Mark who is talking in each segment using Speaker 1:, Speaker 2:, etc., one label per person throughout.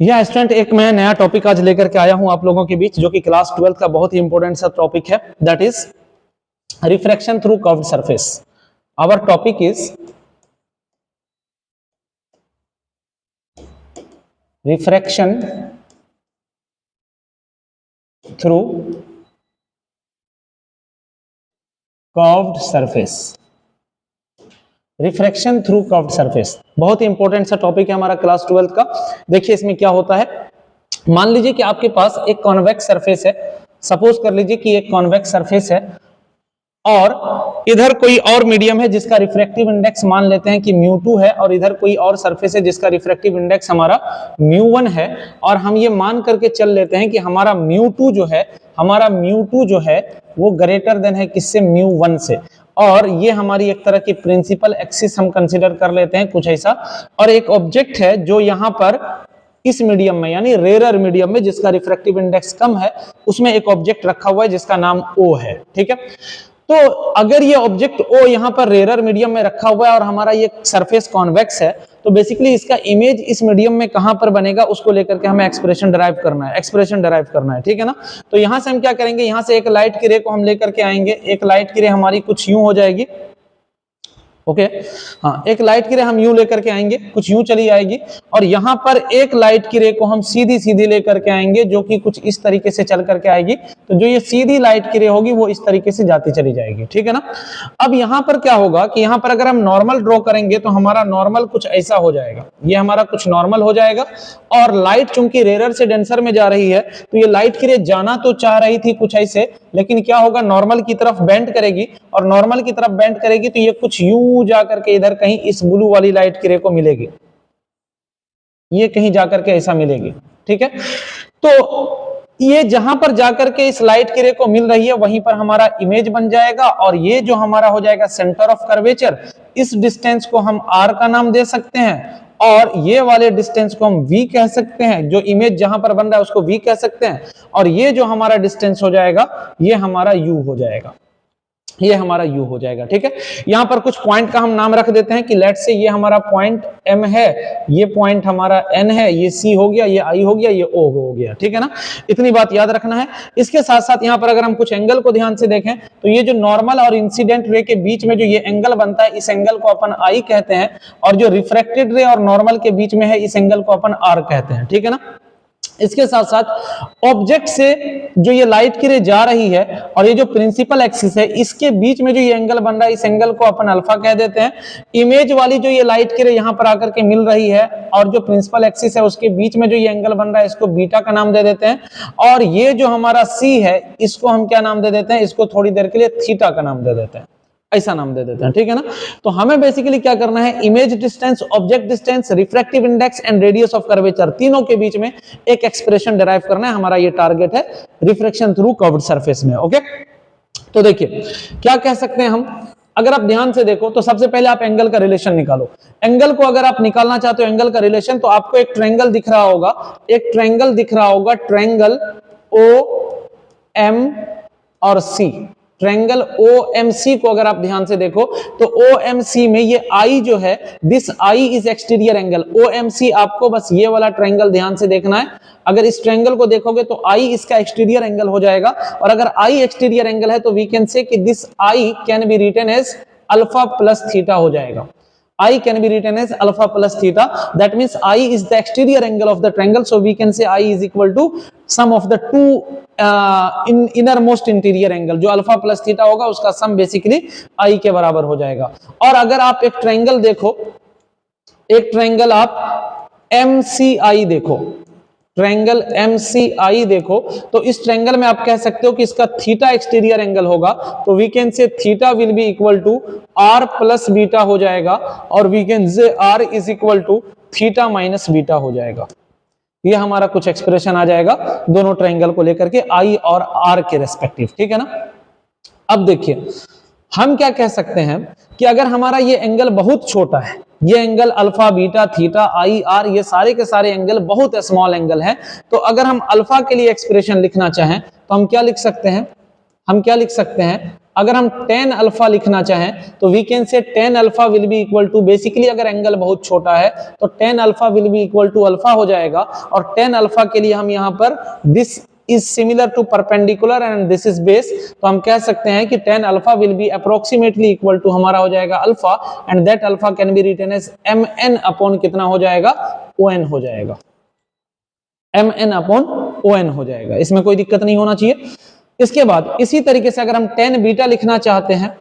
Speaker 1: यह स्टूडेंट एक मैं नया टॉपिक आज लेकर के आया हूं आप लोगों के बीच, जो कि क्लास 12 का बहुत ही इंपॉर्टेंट सा टॉपिक है, that is refraction through curved surface. Our topic is refraction through curved surface. Refraction through curved surface बहुत ही इंपॉर्टेंट सा टॉपिक है हमारा क्लास 12 का। देखिए इसमें क्या होता है, मान लीजिए कि आपके पास एक कॉन्वेक्स सरफेस है। सपोज कर लीजिए कि एक कॉन्वेक्स सरफेस है और इधर कोई और मीडियम है जिसका रिफ्रैक्टिव इंडेक्स मान लेते हैं कि μ2 है, और इधर कोई और सरफेस है जिसका रिफ्रैक्टिव इंडेक्स हमारा μ1 है, और हम ये मान करके चल लेते हैं कि हमारा μ2 जो है वो ग्रेटर देन है किससे, μ1 से। और ये हमारी एक तरह की प्रिंसिपल एक्सिस हम कंसीडर कर लेते हैं कुछ ऐसा, और एक ऑब्जेक्ट है जो यहाँ पर इस मीडियम में यानी रेयर मीडियम में जिसका रिफ्रैक्टिव इंडेक्स कम है, उसमें एक ऑब्जेक्ट रखा हुआ है जिसका नाम O है। ठीक है, तो अगर ये ऑब्जेक्ट O यहाँ पर रेयर मीडियम में रखा हुआ है और हमारा ये सरफेस कॉन्वेक्स है, तो बेसिकली इसका इमेज इस मीडियम में कहां पर बनेगा उसको लेकर के हमें एक्सप्रेशन डराइव करना है। ठीक है ना, तो यहां से हम क्या करेंगे, यहां से एक लाइट की रे को हम लेकर के आएंगे। एक लाइट की रे हमारी कुछ यूं हो जाएगी, ओके हाँ, एक लाइट की रे हम यूं लेकर के आएंगे, कुछ यूं चली आएगी, और यहां पर एक लाइट की रे को हम सीधी सीधी लेकर के आएंगे जो कि कुछ इस तरीके से चल करके आएगी। तो जो ये सीधी लाइट की रे होगी वो इस तरीके से जाती चली जाएगी। ठीक है ना, अब यहां पर क्या होगा कि यहां पर अगर हम नॉर्मल ड्रॉ करेंगे तो हमारा नॉर्मल कुछ ऐसा हो जाएगा, ये हमारा कुछ नॉर्मल हो जाएगा। और लाइट चूंकि रेयर से डेंसर में जा रही है तो ये लाइट की रे जाना तो चाह रही थी कुछ ऐसे, लेकिन क्या होगा, नॉर्मल की तरफ बेंड करेगी, और नॉर्मल की तरफ बेंड करेगी तो ये कुछ यूं जाकर के इधर कहीं इस ब्लू वाली लाइट की रे को मिलेगी, ये कहीं जाकर के ऐसा मिलेगी। ठीक है, तो ये जहां पर जाकर के इस लाइट की रे को मिल रही है वहीं पर हमारा इमेज बन जाएगा, और ये जो हमारा हो जाएगा सेंटर ऑफ कर्वेचर। इस डिस्टेंस को हम r का नाम दे सकते हैं, और ये वाले डिस्टेंस को हम v कह सकते हैं, जो इमेज जहां पर बन रहा है उसको v कह सकते हैं, और ये जो हमारा डिस्टेंस हो जाएगा ये हमारा u हो जाएगा, ये हमारा u हो जाएगा। ठीक है, यहां पर कुछ पॉइंट का हम नाम रख देते हैं कि लेट से ये हमारा पॉइंट m है, ये पॉइंट हमारा n है, ये c हो गया, ये i हो गया, ये o हो गया। ठीक है ना, इतनी बात याद रखना है। इसके साथ साथ यहां पर अगर हम कुछ एंगल को ध्यान से देखें तो ये जो नॉर्मल और इंसिडेंट रे के बीच में जो ये एंगल बनता है, इस एंगल को अपन I कहते हैं, और जो रिफ्रैक्टेड रे और नॉर्मल के बीच में है इस एंगल को अपन R कहते हैं। ठीक है ना, इसके साथ साथ ऑब्जेक्ट से जो ये लाइट की रे जा रही है और ये जो प्रिंसिपल एक्सिस है इसके बीच में जो ये एंगल बन रहा है इस एंगल को अपन अल्फा कह देते हैं। इमेज वाली जो ये लाइट की रे यहां पर आकर के मिल रही है और जो प्रिंसिपल एक्सिस है उसके बीच में जो ये एंगल बन रहा है इसको बीटा का नाम दे देते हैं, और ये जो हमारा सी है इसको हम क्या नाम दे देते हैं, इसको थोड़ी देर के लिए थीटा का नाम दे देते हैं, ऐसा नाम दे देते हैं। ठीक है ना, तो हमें बेसिकली क्या करना है, image distance, object distance, refractive index and radius of curvature, तीनों के बीच में एक एक्सप्रेशन डिराइव करना है। हमारा ये टारगेट है रिफ्रैक्शन थ्रू कर्व्ड सरफेस में। ओके, तो देखिए क्या कह सकते हैं हम, अगर आप ध्यान से देखो तो सबसे पहले आप एंगल का रिलेशन निकालो। एंगल को अगर आप निकालना चाहते हो एंगल का रिलेशन, तो आपको एक ट्रायंगल दिख रहा होगा, ट्रायंगल OM और C, ट्रायंगल OMC को अगर आप ध्यान से देखो तो OMC में ये I जो है, this I is exterior angle. OMC आपको बस ये वाला ट्रायंगल ध्यान से देखना है। अगर इस ट्रायंगल को देखोगे तो I इसका एक्सटीरियर एंगल हो जाएगा, और अगर I एक्सटीरियर एंगल है तो वी कैन से कि this I can be written as alpha plus theta हो जाएगा। I can be written as alpha plus theta. That means I is the exterior angle of the triangle. So we can say I is equal to sum of the two innermost interior angle. जो alpha plus theta होगा उसका sum basically I के बराबर हो जाएगा। और अगर आप एक ट्रायंगल देखो, एक ट्रायंगल आप MCI देखो, ट्रायंगल MCI देखो, तो इस ट्रायंगल में आप कह सकते हो कि इसका थीटा एक्सटीरियर एंगल होगा, तो we can say theta will be equal to R plus beta हो जाएगा, और we can say R is equal to theta minus beta हो जाएगा। ये हमारा कुछ एक्सप्रेशन आ जाएगा दोनों ट्रायंगल को लेकर के I और R के रेस्पेक्टिव। ठीक है ना, अब देखिए हम क्या कह सकते हैं कि अगर हमारा ये एंगल बहुत छोटा है, ये angle alpha beta theta I R ये सारे के सारे एंगल बहुत स्मॉल एंगल हैं, तो अगर हम अल्फा के लिए एक्सप्रेशन लिखना चाहें तो हम क्या लिख सकते हैं, अगर हम tan अल्फा लिखना चाहें तो we can say tan alpha will be equal to, basically अगर एंगल बहुत छोटा है तो tan alpha will be equal to alpha हो जाएगा, और tan अल्फा के लिए हम यहाँ पर this is similar to perpendicular and this is base, तो हम कह सकते हैं कि tan alpha will be approximately equal to हमारा हो जाएगा alpha, and that alpha can be written as mn upon कितना हो जाएगा, on हो जाएगा, mn अपॉन on हो जाएगा, इसमें कोई दिक्कत नहीं होना चाहिए। इसके बाद इसी तरीके से अगर हम tan बीटा लिखना चाहते हैं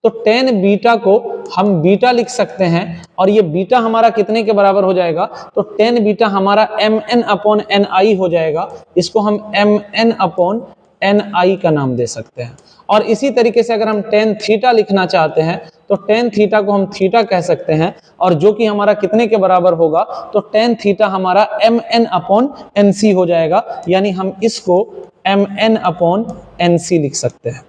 Speaker 1: तो tan बीटा को हम बीटा लिख सकते हैं, और ये बीटा हमारा कितने के बराबर हो जाएगा, तो tan बीटा हमारा mn अपॉन ni हो जाएगा, इसको हम mn अपॉन ni का नाम दे सकते हैं। और इसी तरीके से अगर हम tan थीटा लिखना चाहते हैं तो tan थीटा को हम थीटा कह सकते हैं, और जो कि हमारा कितने के बराबर होगा, तो tan थीटा हमारा mn अपॉन nc हो जाएगा, यानी हम इसको mn अपॉन nc लिख सकते हैं,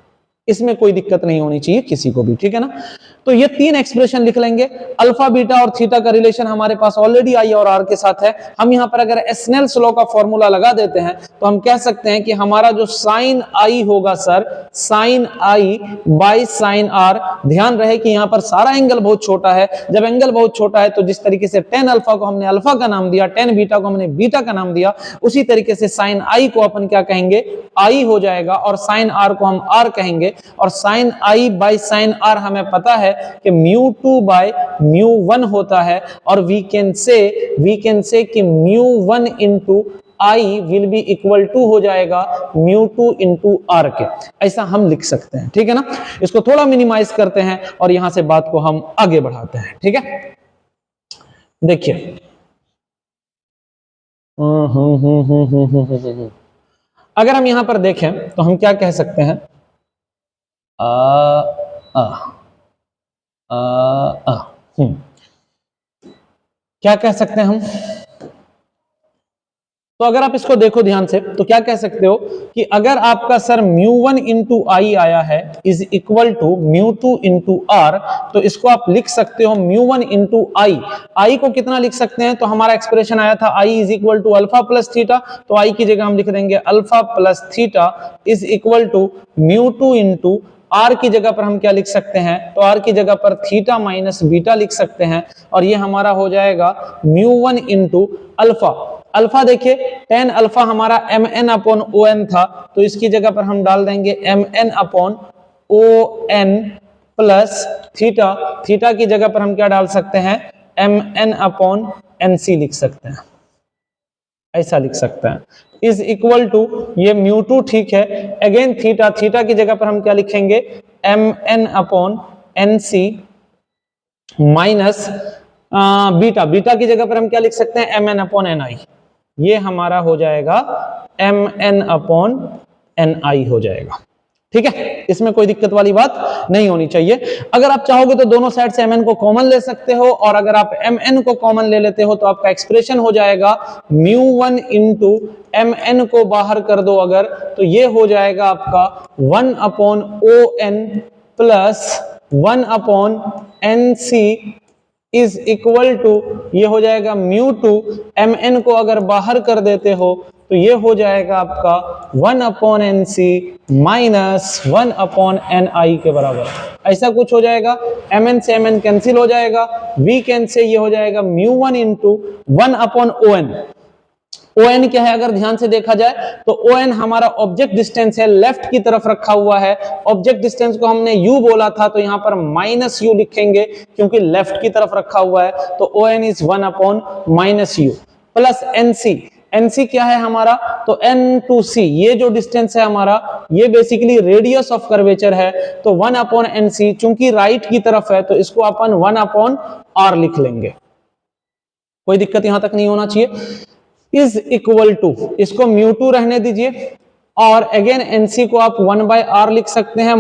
Speaker 1: इसमें कोई दिक्कत नहीं होनी चाहिए किसी को भी, ठीक है ना। तो ये तीन एक्सप्रेशन लिख लेंगे। अल्फा बीटा और थीटा का रिलेशन हमारे पास ऑलरेडी आई और आर के साथ है। हम यहाँ पर अगर स्नेल्स लॉ का फॉर्मूला लगा देते हैं तो हम कह सकते हैं कि हमारा जो साइन आई होगा sir, sine i by sine r, ध्यान रहे कि यहाँ पर सारा एंगल बहुत छोटा है। जब एंगल बहुत छोटा है तो जिस तरीके से टेन अल्फा को हमने अल्फा का नाम दिया, टेन बीटा को हमने बीटा का नाम दिया, उसी तरीके से साइन आई को अपन क्या कहेंगे, आई हो जाएगा, और साइन आर को हम आर कहेंगे। और sine i by sine r हमें पता है कि mu two by mu one होता है, और वी कैन से कि mu one into i will be equal to हो जाएगा म्यू टू इंटू आर के, ऐसा हम लिख सकते हैं, ठीक है ना। इसको थोड़ा मिनिमाइज करते हैं और यहां से बात को हम आगे बढ़ाते हैं, ठीक है। देखिए अगर हम यहां पर देखें तो हम क्या कह सकते हैं, क्या कह सकते हैं हम, तो अगर आप इसको देखो ध्यान से तो क्या कह सकते हो कि अगर आपका sir mu one into i आया है is equal to mu two into r, तो इसको आप लिख सकते हो mu one into i. I को कितना लिख सकते हैं, तो हमारा एक्सप्रेशन आया था I is equal to alpha plus theta, तो आई की जगह हम लिख देंगे alpha plus theta is equal to mu two into R की जगह पर हम क्या लिख सकते हैं, तो आर की जगह पर थीटा माइनस बीटा लिख सकते हैं, और ये हमारा हो जाएगा mu one into alpha. Alpha देखिए टेन अल्फा हमारा mn अपॉन on था, तो इसकी जगह पर हम डाल देंगे mn upon on plus theta, theta की जगह पर हम क्या डाल सकते हैं, mn अपॉन nc लिख सकते हैं, ऐसा लिख सकते हैं, इज इक्वल टू ये म्यू टू ठीक है, अगेन थीटा, थीटा की जगह पर हम क्या लिखेंगे mn upon nc minus beta, beta की जगह पर हम क्या लिख सकते हैं mn अपॉन ni, ये हमारा हो जाएगा mn अपॉन ni हो जाएगा, ठीक है। इसमें कोई दिक्कत वाली बात नहीं होनी चाहिए। अगर आप चाहोगे तो दोनों साइड से mn को कॉमन ले सकते हो, और अगर आप mn को कॉमन ले लेते हो तो आपका एक्सप्रेशन हो जाएगा म्यू वन इंटू mn को बाहर कर दो अगर, तो ये हो जाएगा आपका 1 upon on plus 1 upon nc is equal to ये हो जाएगा म्यू टू, mn को अगर बाहर कर देते हो तो ये हो जाएगा आपका 1 upon nc minus 1 upon ni के बराबर, ऐसा कुछ हो जाएगा। mn से mn कैंसिल हो जाएगा, वी कैन से ये हो जाएगा mu one into 1 upon on। ON क्या है, अगर ध्यान से देखा जाए तो ON हमारा ऑब्जेक्ट डिस्टेंस है, लेफ्ट की तरफ रखा हुआ है। ऑब्जेक्ट डिस्टेंस को हमने U बोला था, तो यहाँ पर माइनस U लिखेंगे क्योंकि लेफ्ट की तरफ रखा हुआ है, तो ON is 1 upon minus U plus NC। NC क्या है हमारा, तो N टू C, ये जो डिस्टेंस है हमारा, ये बेसिकली रेडियस ऑफ कर्वेचर है, तो 1 अपॉन NC, चूंकि राइट की तरफ है तो इसको अपन 1 अपॉन R लिख लेंगे, कोई दिक्कत यहां तक नहीं होना चाहिए। इज इक्वल टू, इसको म्यू टू रहने दीजिए, और अगेन एनसी को आप 1 बाय आर लिख सकते हैं,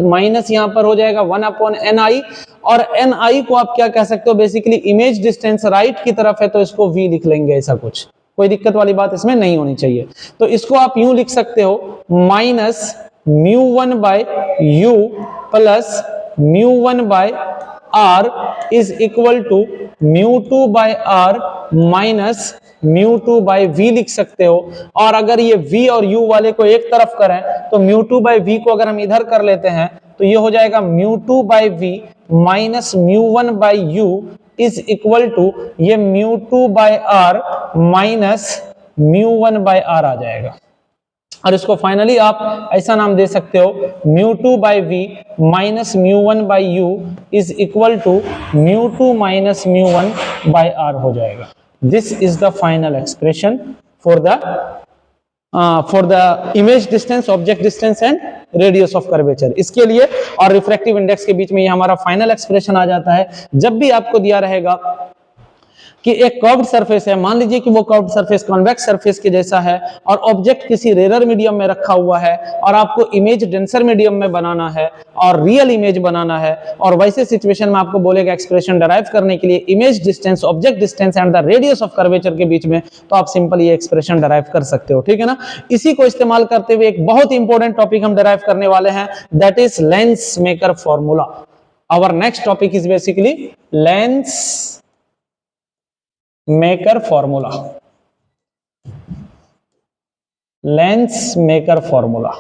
Speaker 1: माइनस यहां पर हो जाएगा 1 अपॉन ni, और ni को आप क्या कह सकते हो, बेसिकली इमेज डिस्टेंस राइट की तरफ है तो इसको v लिख लेंगे, ऐसा कुछ, कोई दिक्कत वाली बात इसमें नहीं होनी चाहिए। तो इसको आप यूं लिख सकते हो minus mu one by u plus mu one by r is equal to mu two by r minus mu two by v लिख सकते हो। और अगर ये v और u वाले को एक तरफ करें तो म्यू टू बाई वी को अगर हम इधर कर लेते हैं तो ये हो जाएगा μ2/v minus μ1/u is equal to ये μ2/r माइनस μ1/r आ जाएगा। और इसको फाइनली आप ऐसा नाम दे सकते हो μ2/v minus μ1/u is equal to μ2 minus μ1/r हो जाएगा। This is the final expression for the image distance, object distance and radius of curvature. इसके लिए और रिफ्रैक्टिव इंडेक्स के बीच में ये हमारा फाइनल एक्सप्रेशन आ जाता है। जब भी आपको दिया रहेगा कि एक कर्व्ड सरफेस है, मान लीजिए कि वो कर्व्ड सरफेस कॉन्वेक्स सरफेस के जैसा है और ऑब्जेक्ट किसी रेयर मीडियम में रखा हुआ है और आपको इमेज डेंसर मीडियम में बनाना है और रियल इमेज बनाना है, और वैसे सिचुएशन में आपको बोलेगा एक्सप्रेशन डराइव करने के लिए image distance, object distance and the radius of curvature के बीच में, तो आप सिंपल ये एक्सप्रेशन डराइव कर सकते हो। ठीक है ना। इसी को इस्तेमाल करते हुए एक बहुत इंपॉर्टेंट टॉपिक हम डराइव करने वाले हैं, that is lens maker formula. Our next topic is basically lens maker formula. Lens maker formula,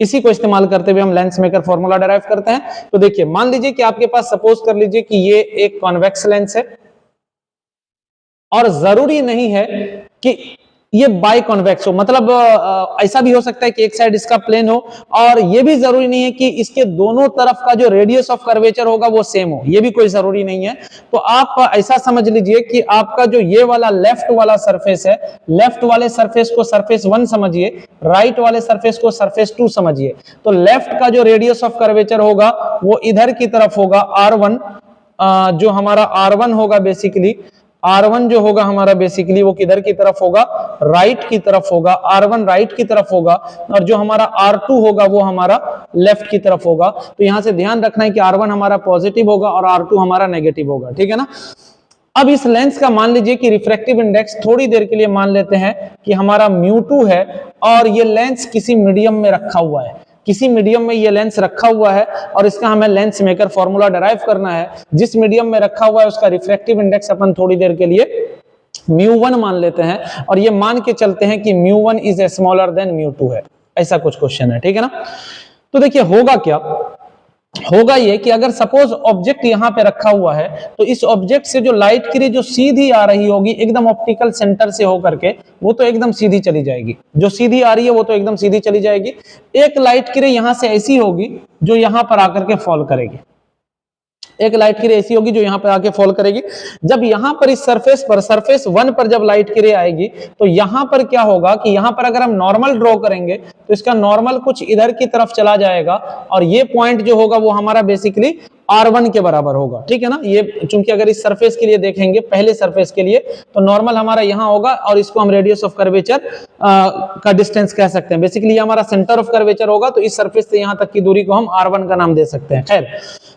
Speaker 1: इसी को इस्तेमाल करते हुए हम लेंस मेकर फॉर्मूला डिराइव करते हैं। तो देखिए, मान लीजिए कि आपके पास, सपोज कर लीजिए कि ये एक कॉन्वेक्स लेंस है और जरूरी नहीं है कि ये बाई कॉन्वेक्स हो, मतलब ऐसा भी हो सकता है कि एक साइड इसका प्लेन हो, और ये भी जरूरी नहीं है कि इसके दोनों तरफ का जो रेडियस ऑफ कर्वेचर होगा वो सेम हो, ये भी कोई जरूरी नहीं है। तो आप ऐसा समझ लीजिए कि आपका जो ये वाला लेफ्ट वाला सरफेस है, लेफ्ट वाले सरफेस को सरफेस 1 समझिए, राइट वाले सरफेस को सरफेस 2 समझिए। तो लेफ्ट का जो रेडियस ऑफ कर्वेचर होगा वो इधर की तरफ होगा R1, जो हमारा R1 होगा बेसिकली, R1 जो होगा हमारा बेसिकली वो किधर की तरफ होगा, राइट की तरफ होगा, R1 राइट की तरफ होगा, और जो हमारा R2 होगा वो हमारा लेफ्ट की तरफ होगा। तो यहां से ध्यान रखना है कि R1 हमारा पॉजिटिव होगा और R2 हमारा नेगेटिव होगा। ठीक है ना। अब इस लेंस का मान लीजिए कि रिफ्रैक्टिव इंडेक्स थोड़ी देर के लिए मान लेते हैं कि हमारा μ2 है, और ये लेंस किसी मीडियम में रखा हुआ है, किसी मीडियम में ये लेंस रखा हुआ है, और इसका हमें लेंस मेकर फॉर्मूला डिराइव करना है। जिस मीडियम में रखा हुआ है उसका रिफ्रैक्टिव इंडेक्स अपन थोड़ी देर के लिए μ1 मान लेते हैं, और ये मान के चलते हैं कि μ1 इज स्मॉलर देन μ2 है। ऐसा कुछ क्वेश्चन है। ठीक है ना। तो देखिए, होगा क्या, होगा ये कि अगर सपोज ऑब्जेक्ट यहां पे रखा हुआ है, तो इस ऑब्जेक्ट से जो लाइट की रे जो सीधी आ रही होगी एकदम ऑप्टिकल सेंटर से होकर के, वो तो एकदम सीधी चली जाएगी, जो सीधी आ रही है वो तो एकदम सीधी चली जाएगी। एक लाइट की रे यहां से ऐसी होगी जो यहां पर आकर के फॉल करेगी, एक लाइट की रे ऐसी होगी जो यहां पर आके फॉल करेगी। जब यहां पर इस सरफेस पर, सरफेस 1 पर जब लाइट की रे आएगी, तो यहां पर क्या होगा कि यहां पर अगर हम नॉर्मल ड्रॉ करेंगे तो इसका नॉर्मल कुछ इधर की तरफ चला जाएगा, और ये पॉइंट जो होगा वो हमारा बेसिकली R1 के बराबर होगा। ठीक है ना। ये चूंकि अगर इस सरफेस के लिए देखेंगे, पहले सरफेस के लिए, तो नॉर्मल हमारा यहां होगा, और इसको हम रेडियस ऑफ कर्वेचर का डिस्टेंस कह सकते हैं। बेसिकली ये हमारा सेंटर ऑफ कर्वेचर होगा, तो इस सरफेस से यहां तक की दूरी को हम R1 का नाम दे सकते हैं। खैर,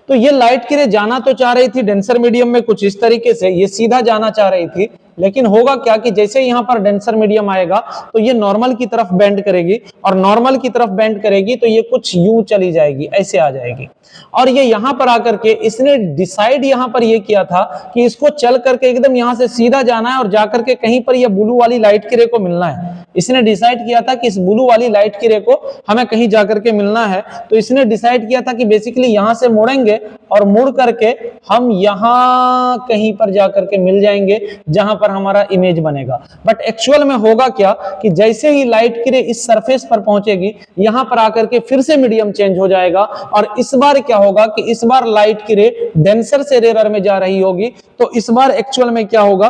Speaker 1: तो ये लाइट की रे जाना तो चाह रही थी डेंसर मीडियम में कुछ इस तरीके से, ये सीधा जाना चाह रही थी, लेकिन होगा क्या कि जैसे यहां पर डेंसर मीडियम आएगा तो ये नॉर्मल की तरफ बेंड करेगी, और नॉर्मल की तरफ बेंड करेगी तो ये कुछ यूं चली जाएगी, ऐसे आ जाएगी। और ये यहां पर आकर के इसने डिसाइड यहां पर ये किया था कि इसको चल करके एकदम यहां से सीधा जाना है और जाकर के कहीं पर ये ब्लू वाली लाइट की रे को मिलना है। इसने डिसाइड किया था कि इस ब्लू वाली लाइट की रे को हमें कहीं जाकर के मिलना है, तो इसने डिसाइड किया था कि बेसिकली यहां से मुड़ेंगे और मुड़ करके हम यहां कहीं पर जाकर के मिल जाएंगे जहां पर हमारा इमेज बनेगा। बट एक्चुअल में होगा क्या कि जैसे ही लाइट की रे इस सरफेस पर पहुंचेगी, यहां पर आकर के फिर से मीडियम चेंज हो जाएगा, और इस बार क्या होगा कि इस बार लाइट की रे डेंसर से रेयर में जा रही होगी। तो इस बार एक्चुअल में क्या होगा,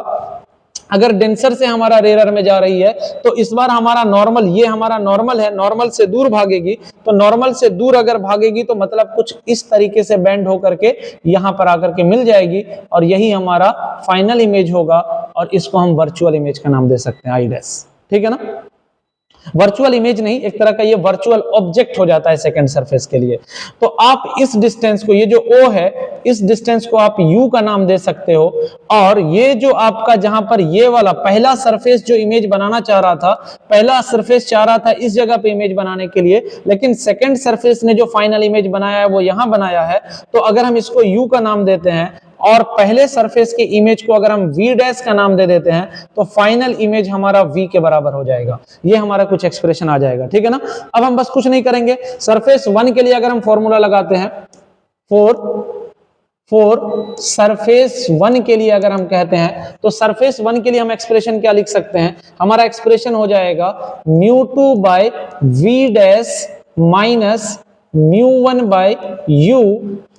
Speaker 1: अगर डेंसर से हमारा रेयर में जा रही है तो इस बार हमारा नॉर्मल, ये हमारा नॉर्मल है, नॉर्मल से दूर भागेगी। तो नॉर्मल से दूर अगर भागेगी तो मतलब कुछ इस तरीके से बेंड होकर के यहां पर आकर के मिल जाएगी, और यही हमारा फाइनल इमेज होगा, और इसको हम वर्चुअल इमेज का नाम दे सकते हैं, आईडैश। ठीक है ना। वर्चुअल इमेज नहीं, एक तरह का ये वर्चुअल ऑब्जेक्ट हो जाता है सेकंड सरफेस के लिए। तो आप इस डिस्टेंस को, ये जो O है, इस डिस्टेंस को आप U का नाम दे सकते हो, और ये जो आपका जहां पर ये वाला पहला सरफेस जो इमेज बनाना चाह रहा था, पहला सरफेस चाह रहा था इस जगह पे इमेज बनाने के लिए, लेकिन सेकंड सरफेस ने जो फाइनल इमेज बनाया है वो यहां बनाया है, तो अगर हम इसको U का नाम देते हैं और पहले सरफेस के इमेज को अगर हम v डैश का नाम दे देते हैं तो फाइनल इमेज हमारा v के बराबर हो जाएगा। ये हमारा कुछ एक्सप्रेशन आ जाएगा, ठीक है ना। अब हम बस कुछ नहीं करेंगे, सरफेस 1 के लिए अगर हम फॉर्मूला लगाते हैं फॉर सरफेस 1 के लिए अगर हम कहते हैं तो सरफेस 1 के लिए हम एक्सप्रेशन क्या लिख सकते हैं, हमारा एक्सप्रेशन हो जाएगा μ2 by v dash minus μ1 by u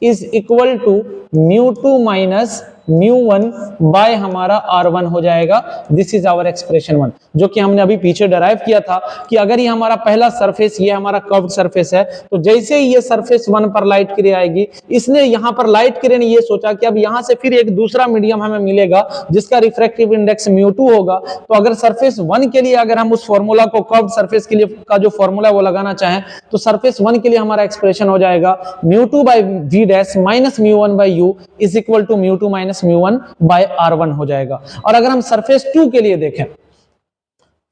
Speaker 1: is equal to μ2 minus μ1 by हमारा r1 हो जाएगा। दिस इज आवर एक्सप्रेशन 1, जो कि हमने अभी पीछे डराइव किया था कि अगर ये हमारा पहला सरफेस, ये हमारा कर्व्ड सरफेस है, तो जैसे ही ये सरफेस 1 पर लाइट किरण आएगी, इसने यहाँ पर लाइट किरण ये सोचा कि अब यहाँ से फिर एक दूसरा मीडियम हमें मिलेगा जिसका रिफ्रैक्टिव इंडेक्स μ2 होगा। तो अगर सरफेस 1 के लिए अगर हम उस फॉर्मूला को कर्व्ड सरफेस के लिए का जो फॉर्मूला वो लगाना चाहें तो सरफेस 1 के लिए हमारा एक्सप्रेशन हो जाएगा μ2 by v dash minus μ1 by u is equal to μ2 minus μ1 by r1 हो जाएगा। और अगर हम सरफेस 2 के लिए देखें,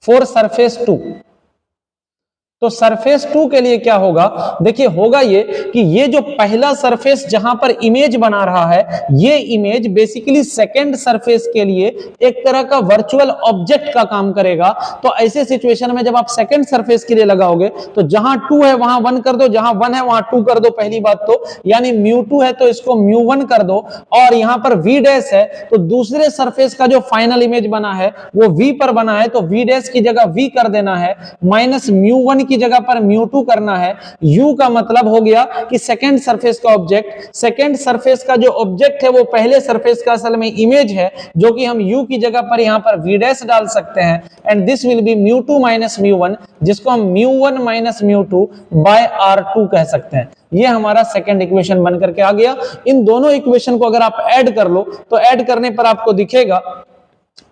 Speaker 1: फॉर सरफेस 2, तो सरफेस 2 के लिए क्या होगा, देखिए होगा ये कि ये जो पहला सरफेस जहां पर इमेज बना रहा है, ये इमेज बेसिकली सेकंड सरफेस के लिए एक तरह का वर्चुअल ऑब्जेक्ट का काम करेगा। तो ऐसे सिचुएशन में जब आप सेकंड सरफेस के लिए लगाओगे तो जहां 2 है वहां 1 कर दो, जहां 1 है वहां 2 कर दो, पहली बात तो, यानी μ2 है तो इसको μ1 कर दो, और यहां पर v डैश है तो दूसरे सरफेस का जो फाइनल इमेज बना है वो v पर बना है, तो v डैश की जगह v कर देना है, माइनस μ1 की जगह पर μ2 करना है। u का मतलब हो गया कि सेकंड सरफेस का ऑब्जेक्ट, सेकंड सरफेस का जो ऑब्जेक्ट है वो पहले सरफेस का असल में इमेज है, जो कि हम u की जगह पर यहां पर v डैश डाल सकते हैं, and this will be μ2 minus μ1, जिसको हम μ1 माइनस μ2 बाय r2 कह सकते हैं। ये हमारा सेकंड इक्वेशन बन करके आ गया। इन दोनों इक्वेशन को अगर आप ऐड कर लो तो ऐड करने पर आपको दिखेगा,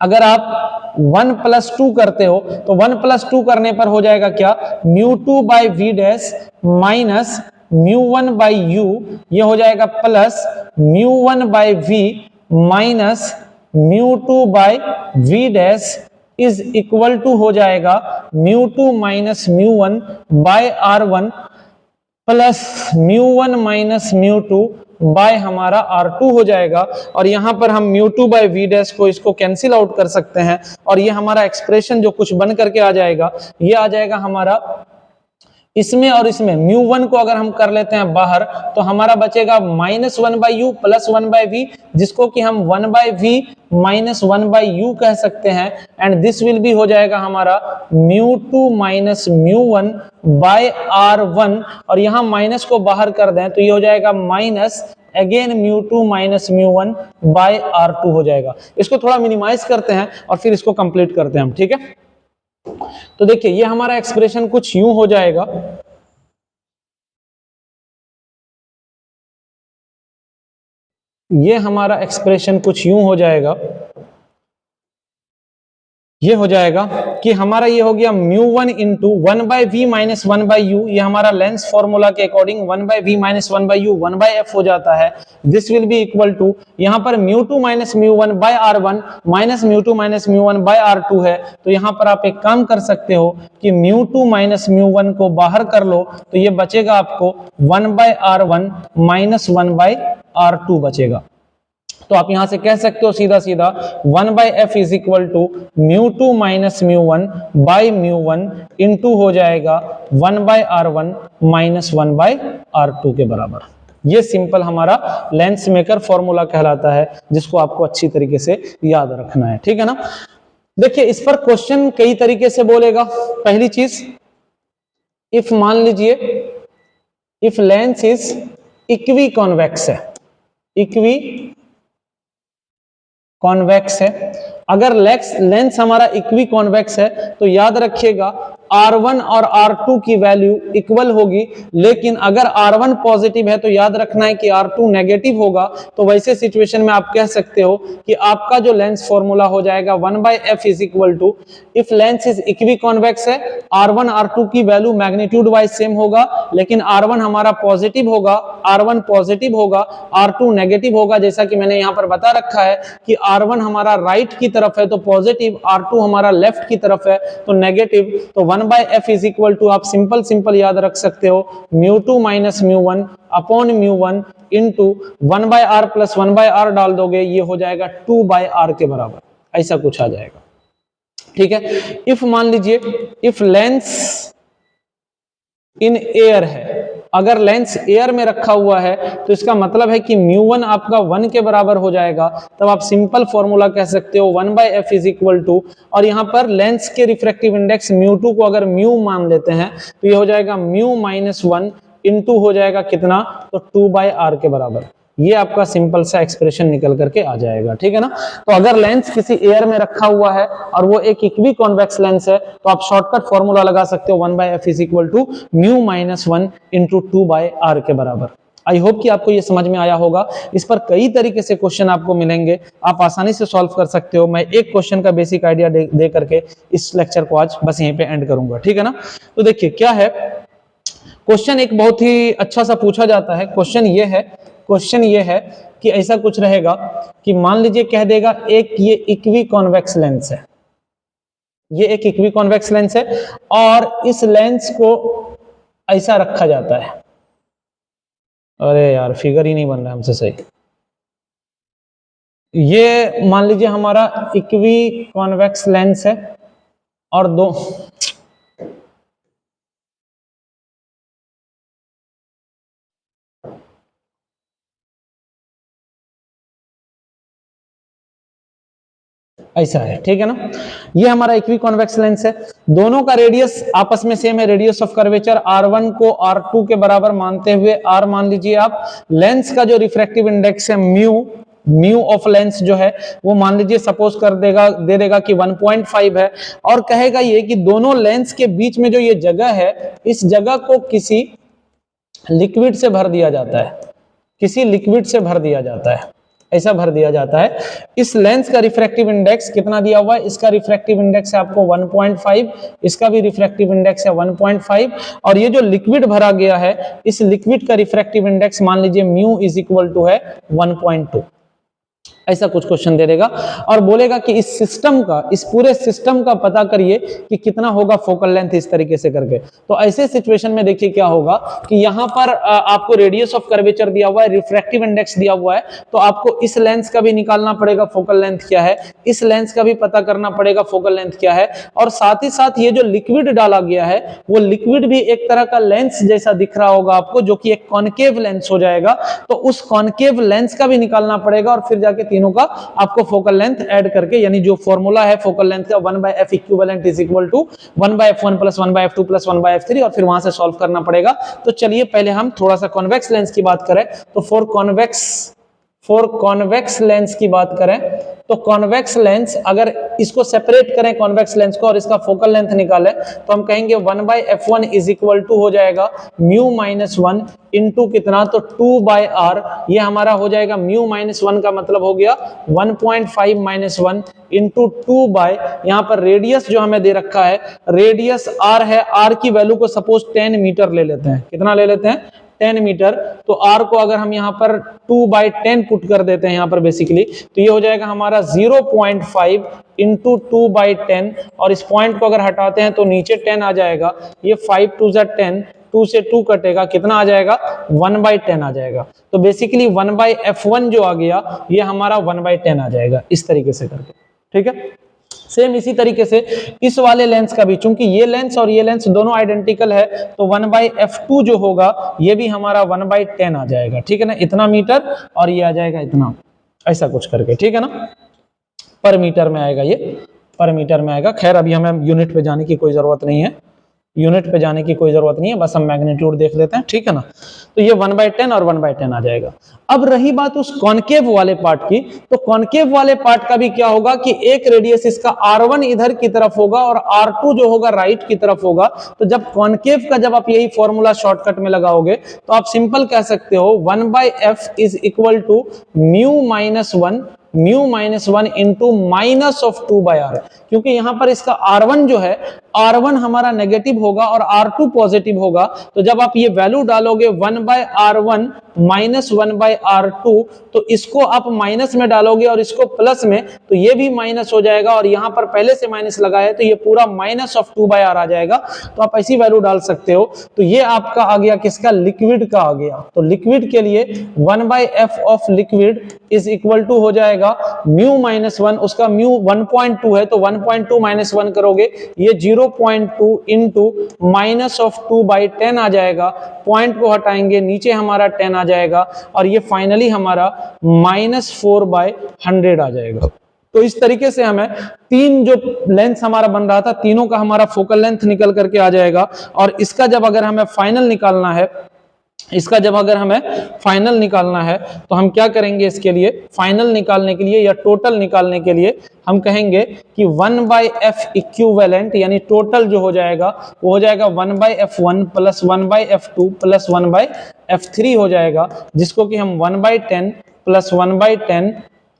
Speaker 1: अगर आप 1 प्लस 2 करते हो तो 1 प्लस 2 करने पर हो जाएगा क्या, μ2 by v dash minus μ1 by u, ये हो जाएगा plus μ1 by v minus μ2 by v dash is equal to हो जाएगा μ2 minus μ1 by r1 plus μ1 minus μ2 by हमारा r2 हो जाएगा। और यहां पर हम μ2 बाय v डैश को इसको कैंसिल आउट कर सकते हैं, और ये हमारा एक्सप्रेशन जो कुछ बन करके आ जाएगा, ये आ जाएगा हमारा इसमें और इसमें μ1 को अगर हम कर लेते हैं बाहर तो हमारा बचेगा minus 1 by u plus 1 by v, जिसको कि हम 1 by we minus 1 by u कह सकते हैं, एंड दिस विल भी हो जाएगा हमारा μ2 माइनस μ1 बाय r1, और यहां माइनस को बाहर कर दें तो ये हो जाएगा minus again μ2 minus μ1 by r2 हो जाएगा। इसको थोड़ा मिनिमाइज करते हैं और फिर इसको कंप्लीट करते हैं हम, ठीक है। तो देखिए ये हमारा एक्सप्रेशन कुछ यूं हो जाएगा, ये हमारा एक्सप्रेशन कुछ यूं हो जाएगा, ये हो जाएगा कि हमारा ये हो गया μ1 into 1 by we minus 1 by U, ये हमारा लेंस फॉर्मूला के according 1 by we minus 1 by U 1 by F हो जाता है। This will be equal to, यहाँ पर μ2 minus μ1 by r1 minus μ2 minus μ1 by r2 है, तो यहाँ पर आप एक काम कर सकते हो कि μ2 माइनस μ1 को बाहर कर लो तो ये बचेगा आपको 1 bye r1 minus 1 bye r2 बचेगा। तो आप यहां से कह सकते हो सीधा सीधा 1 by F is equal to μ2 minus μ1 by μ1 into हो जाएगा 1 bye r1 minus 1 bye r2 के बराबर। ये सिंपल हमारा लेंस मेकर फॉर्मूला कहलाता है, जिसको आपको अच्छी तरीके से याद रखना है, ठीक है ना। देखिए इस पर क्वेश्चन कई तरीके से बोलेगा। पहली चीज, इफ मान लीजिए if lens is equi convex है, इक्वी कॉन्वेक्स है, अगर लेंस हमारा इक्वी कॉन्वेक्स है तो याद रखिएगा R1 और R2 की वैल्यू इक्वल होगी, लेकिन अगर R1 पॉजिटिव है तो याद रखना है कि R2 नेगेटिव होगा। तो वैसे सिचुएशन में आप कह सकते हो कि आपका जो लेंस फॉर्मूला हो जाएगा 1 by F is equal to, if lens is equi convex है, R1 R2 की वैल्यू मैग्नीट्यूड वाइज सेम होगा, लेकिन R1 हमारा पॉजिटिव होगा, R1 पॉजिटिव होगा, R2 नेगेटिव होगा। जैसा कि मैंने यहाँ पर बता रखा है कि R1 हमारा राइट की तरफ है तो पॉजिटिव, R2 हमारा लेफ्ट की तरफ है तो नेगेटिव, तो 1/f इज इक्वल टू आप सिंपल याद रख सकते हो μ2 minus μ1 upon μ1 into 1/r plus 1/r डाल दोगे, ये हो जाएगा 2/r के बराबर, ऐसा कुछ आ जाएगा। ठीक है, इफ मान लीजिए इफ लेंस इन एयर है, अगर लेंस एयर में रखा हुआ है तो इसका मतलब है कि μ1 आपका 1 के बराबर हो जाएगा, तब आप सिंपल फॉर्मूला कह सकते हो 1/f इज इक्वल टू, और यहां पर लेंस के रिफ्रैक्टिव इंडेक्स μ2 को अगर म्यू मान लेते हैं तो ये हो जाएगा म्यू माइनस 1 इंटू हो जाएगा कितना, तो 2/r के बराबर। ये आपका सिंपल सा एक्सप्रेशन निकल करके आ जाएगा। ठीक है ना, तो अगर लेंस किसी एयर में रखा हुआ है और वो एक इक्वी कॉन्वेक्स लेंस है तो आप शॉर्टकट फॉर्मूला लगा सकते हो 1/f is equal to mu minus 1 into 2/r के बराबर। आई होप कि आपको ये समझ में आया होगा। इस पर कई तरीके से क्वेश्चन आपको मिलेंगे, आप आसानी से सॉल्व कर सकते हो। मैं एक क्वेश्चन का बेसिक आइडिया दे करके इस लेक्चर को आज बस यहीं पे एंड करूंगा। ठीक है ना, तो देखिए क्या है क्वेश्चन, एक बहुत ही अच्छा सा पूछा जाता है। क्वेश्चन ये है कि ऐसा कुछ रहेगा कि मान लीजिए कह देगा एक ये इक्वी कॉन्वेक्स लेंस है, ये एक इक्वी कॉन्वेक्स लेंस है और इस लेंस को ऐसा रखा जाता है। अरे यार फिगर ही नहीं बन रहा हमसे सही। ये मान लीजिए हमारा इक्वी कॉन्वेक्स लेंस है और दो ऐसा है। ठीक है ना, ये हमारा इक्वी कॉन्वेक्स लेंस है, दोनों का रेडियस आपस में सेम है, रेडियस ऑफ कर्वेचर R1 को R2 के बराबर मानते हुए R मान लीजिए आप, लेंस का जो रिफ्रैक्टिव इंडेक्स है म्यू ऑफ लेंस जो है वो मान लीजिए सपोज कर देगा दे देगा कि 1.5 है, और कहेगा ये कि दोनों लेंस के बीच में जो ये जगह है इस जगह को किसी लिक्विड से भर दिया जाता है, किसी लिक्विड से भर दिया जाता है, ऐसा भर दिया जाता है। इस लेंस का रिफ्रैक्टिव इंडेक्स कितना दिया हुआ है, इसका रिफ्रैक्टिव इंडेक्स है आपको 1.5, इसका भी रिफ्रैक्टिव इंडेक्स है 1.5, और ये जो लिक्विड भरा गया है इस लिक्विड का रिफ्रैक्टिव इंडेक्स मान लीजिए म्यू इज इक्वल टू है 1.2, ऐसा कुछ क्वेश्चन दे देगा और बोलेगा कि इस सिस्टम का, इस पूरे सिस्टम का पता करिए कि कितना होगा फोकल लेंथ, इस तरीके से करके। तो ऐसे सिचुएशन में देखिए क्या होगा कि यहां पर आपको रेडियस ऑफ कर्वेचर दिया हुआ है, रिफ्रैक्टिव इंडेक्स दिया हुआ है, तो आपको इस लेंस का भी निकालना पड़ेगा फोकल लेंथ क्या है, इस लेंस का भी पता करना पड़ेगा फोकल लेंथ क्या है, और साथ ही साथ ये जो लिक्विड डाला गया है वो लिक्विड भी एक तरह का लेंस जैसा दिख रहा होगा आपको, जो कि एक कॉनकेव लेंस हो जाएगा, तो उस कॉनकेव लेंस का भी निकालना पड़ेगा, और फिर जाके तीनों का आपको फोकल लेंथ ऐड करके, यानी जो फॉर्मूला है फोकल लेंथ का 1/f equivalent is equal to 1/f1 plus 1/f2 plus 1/f3, और फिर वहां से सॉल्व करना पड़ेगा। तो चलिए पहले हम थोड़ा सा कॉन्वेक्स लेंस की बात करें, तो फॉर कॉन्वेक्स लेंस की बात करें तो कॉन्वेक्स लेंस अगर इसको सेपरेट करें कॉन्वेक्स लेंस को और इसका फोकल लेंथ निकालें तो हम कहेंगे 1/f1 इज इक्वल टू हो जाएगा म्यू माइनस 1 इंटू कितना, तो 2/r, ये हमारा हो जाएगा म्यू माइनस 1 का मतलब हो गया 1.5 माइनस 1 इंटू 2 यहाँ पर रेडियस जो हमें दे रखा है, रेडियस r है, r की वैल्यू को सपोज 10 मीटर ले लेते हैं, कितना ले लेते हैं 10 मीटर, तो r को अगर हम यहाँ पर 2/10 पुट कर देते हैं यहाँ पर बेसिकली, तो ये हो जाएगा हमारा 0.5 इंटू 2/10, और इस पॉइंट को अगर हटाते हैं तो नीचे 10 आ जाएगा, ये 5 2 10, 2 से 2 कटेगा, कितना आ जाएगा 1/10 आ जाएगा। तो बेसिकली 1/f1 जो आ गया ये हमारा 1/10 आ जाएगा, इस तरीके से करके। ठीक है, सेम इसी तरीके से इस वाले लेंस का भी, चूंकि ये लेंस और ये लेंस दोनों आइडेंटिकल है, तो 1/f2 जो होगा ये भी हमारा 1/10 आ जाएगा। ठीक है ना, इतना मीटर और ये आ जाएगा इतना, ऐसा कुछ करके। ठीक है ना, पर मीटर में आएगा, ये पर मीटर में आएगा। खैर अभी हमें यूनिट पे जाने की कोई जरूरत नहीं है, यूनिट पे जाने की कोई जरूरत नहीं है, बस हम मैग्नीट्यूड देख लेते हैं। ठीक है ना, तो ये 1/10 और 1/10 आ जाएगा। अब रही बात उस कॉनकेव वाले पार्ट की, तो कॉनकेव वाले पार्ट का भी क्या होगा कि एक रेडियस इसका R1 इधर की तरफ होगा और R2 जो होगा राइट की तरफ होगा। तो जब कॉनकेव का जब आप यही फॉर्मूला शॉर्टकट में लगाओगे तो आप सिंपल कह सकते हो 1/f is equal to mu minus 1 into minus of 2/r, क्योंकि यहां पर इसका R1 जो है R1 हमारा नेगेटिव होगा और R2 पॉजिटिव होगा, तो जब आप ये वैल्यू डालोगे 1/R1 माइनस 1/R2, तो इसको आप माइनस में डालोगे और इसको प्लस में, तो ये भी माइनस हो जाएगा और यहाँ पर पहले से माइनस लगा है तो ये पूरा माइनस ऑफ 2/R आ जाएगा। तो आप ऐसी वैल्यू डाल सकते हो। तो ये आपका आ गया किसका, लिक्विड का आ गया। तो लिक्विड के लिए 1/f of liquid is equal to हो जाएगा म्यू माइनस 1, उसका म्यू 1.2 है तो 1.2 माइनस 1 करोगे, ये 0.2 इंटू माइनस ऑफ 2/10 आ जाएगा। पॉइंट को हटाएंगे, नीचे हमारा 10 आ जाएगा और ये फाइनली हमारा -4/100 आ जाएगा। तो इस तरीके से हमें तीन जो लेंथ हमारा बन रहा था, तीनों का हमारा फोकल लेंथ निकल करके आ जाएगा। और इसका जब अगर हमें फाइनल निकालना है, इसका जब अगर हमें फाइनल निकालना है तो हम क्या करेंगे, इसके लिए फाइनल निकालने के लिए या टोटल निकालने के लिए हम कहेंगे कि 1/f इक्विवेलेंट यानी टोटल जो हो जाएगा वो हो जाएगा 1/f1 plus 1/f2 plus 1/f3 हो जाएगा, जिसको कि हम 1/10 प्लस 1/10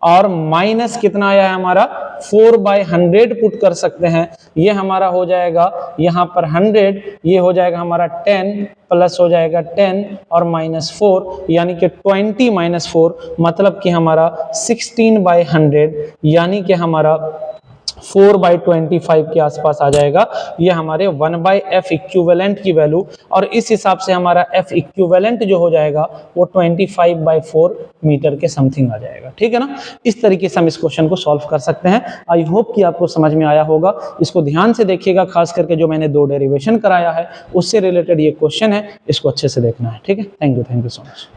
Speaker 1: और माइनस कितना आया है हमारा 4/100 पुट कर सकते हैं। ये हमारा हो जाएगा यहाँ पर 100, ये हो जाएगा हमारा 10 प्लस हो जाएगा 10 और -4 यानी कि 20 - 4 मतलब कि हमारा 16/100 यानी कि हमारा 4/25 के आसपास आ जाएगा। ये हमारे 1/f इक्विवेलेंट की वैल्यू, और इस हिसाब से हमारा f इक्विवेलेंट जो हो जाएगा वो 25/4 मीटर के समथिंग आ जाएगा। ठीक है ना। इस तरीके से हम इस क्वेश्चन को सॉल्व कर सकते हैं। आई होप कि आपको समझ में आया होगा। इसको ध्यान से देखिएगा, खास करके जो मैंने 2 डेरिवेशन कराया है उससे रिलेटेड ये क्वेश्चन है, इसको अच्छे से देखना है। ठीक है। Thank you so much.